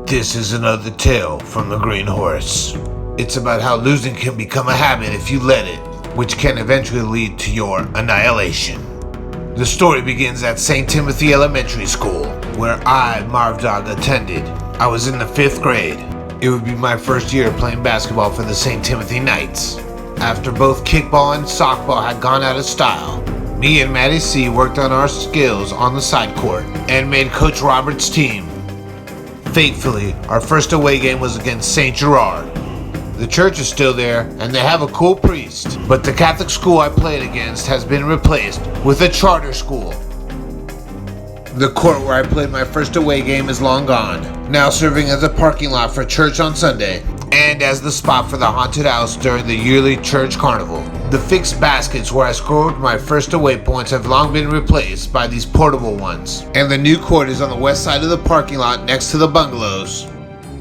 This is another tale from the Green Horse. It's about how losing can become a habit if you let it, which can eventually lead to your annihilation. The story begins at St. Timothy Elementary School, where I, Marvdog, attended. I was in the 5th grade. It would be my first year playing basketball for the St. Timothy Knights. After both kickball and softball had gone out of style, me and Matty C worked on our skills on the side court and made Coach Robert's team. Fatefully, our first away game was against St. Gerard. The church is still there and they have a cool priest, but the Catholic school I played against has been replaced with a charter school. The court where I played my first away game is long gone, now serving as a parking lot for church on Sunday and as the spot for the haunted house during the yearly church carnival. The fixed baskets where I scored my first away points have long been replaced by these portable ones, and the new court is on the west side of the parking lot next to the bungalows.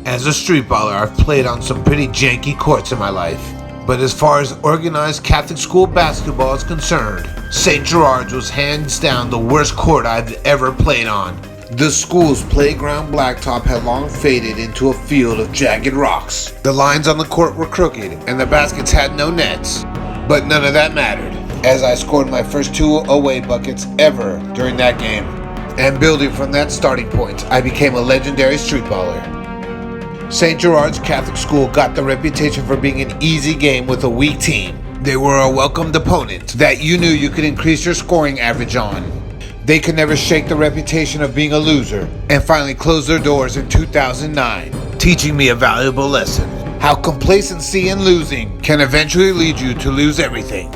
As a street baller, I've played on some pretty janky courts in my life, but as far as organized Catholic school basketball is concerned, St. Gerard's was hands down the worst court I've ever played on. The school's playground blacktop had long faded into a field of jagged rocks. The lines on the court were crooked and the baskets had no nets, but none of that mattered, as I scored my first 2 away buckets ever during that game. And building from that starting point, I became a legendary street baller. St. Gerard's Catholic School got the reputation for being an easy game with a weak team. They were a welcomed opponent that you knew you could increase your scoring average on. They could never shake the reputation of being a loser, and finally closed their doors in 2009, teaching me a valuable lesson: how complacency in losing can eventually lead you to lose everything.